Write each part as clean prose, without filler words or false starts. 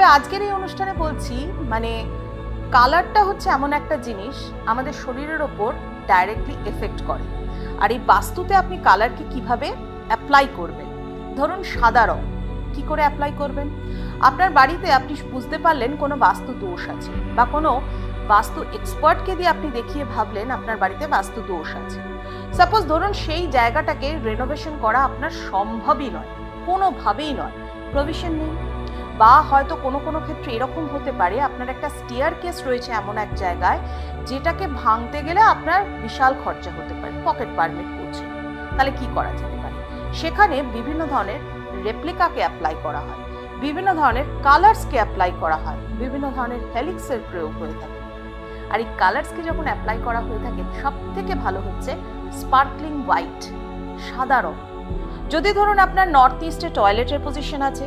তবে আজকের এই অনুষ্ঠানে বলছি মানে কালারটা হচ্ছে এমন একটা জিনিস আমাদের শরীরের ওপর ডাইরেক্টলি এফেক্ট করে। আর এই বাস্তুতে আপনি কালারকে কিভাবে অ্যাপ্লাই করবেন, ধরুন সাদা রং কি করে অ্যাপ্লাই করবেন। আপনার বাড়িতে আপনি বুঝতে পারলেন কোনো বাস্তু দোষ আছে, বা কোনো বাস্তু এক্সপার্টকে দিয়ে আপনি দেখিয়ে ভাবলেন আপনার বাড়িতে বাস্তু দোষ আছে। সাপোজ ধরুন সেই জায়গাটাকে রেনোভেশন করা আপনার সম্ভবই নয়, কোনোভাবেই নয়, প্রভিশন নেই। বা হয়তো কোনো কোনো ক্ষেত্রে এরকম হতে পারে আপনার একটা স্টেয়ার কেস রয়েছে এমন এক জায়গায় যেটাকে ভাঙতে গেলে আপনার বিশাল খরচা হতে পারে, পকেট পারমিট করছে। তাহলে কি করা যেতে পারে? সেখানে বিভিন্ন ধরনের রেপ্লিকাকে অ্যাপ্লাই করা হয়, বিভিন্ন ধরনের কালার্সকে অ্যাপ্লাই করা হয়, বিভিন্ন ধরনের হেলিক্সের প্রয়োগ হয়ে থাকে। আর এই কালার্সকে যখন অ্যাপ্লাই করা হয়ে থাকে সব থেকে ভালো হচ্ছে স্পার্কলিং হোয়াইট, সাদা রং। যদি ধরুন আপনার নর্থ ইস্টে টয়লেটের পজিশন আছে,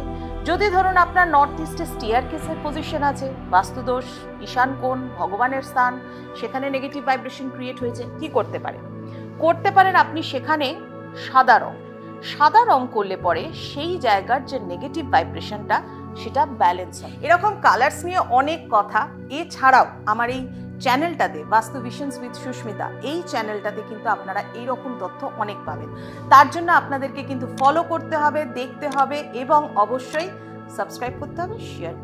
যদি ধরুন আপনার নর্থ ইস্টে স্টেয়ার কেসের পজিশন আছে, বাস্তুদোষ, ঈশান কোণ, ভগবানের স্থান, সেখানে নেগেটিভ ভাইব্রেশন ক্রিয়েট হয়েছে, কি করতে পারেন আপনি সেখানে সাদা রং করলে পরে সেই জায়গার যে নেগেটিভ ভাইব্রেশনটা সেটা ব্যালেন্স হয়। এরকম কালার্স নিয়ে অনেক কথা, এছাড়াও আমার এই চ্যানেলটাতে বাস্তু ভিশনস উইথ সুস্মিতা, এই চ্যানেলটাতে কিন্তু আপনারা এইরকম তথ্য অনেক পাবেন। তার জন্য আপনাদেরকে কিন্তু ফলো করতে হবে, দেখতে হবে এবং অবশ্যই সাবস্ক্রাইব করতে হবে, শেয়ার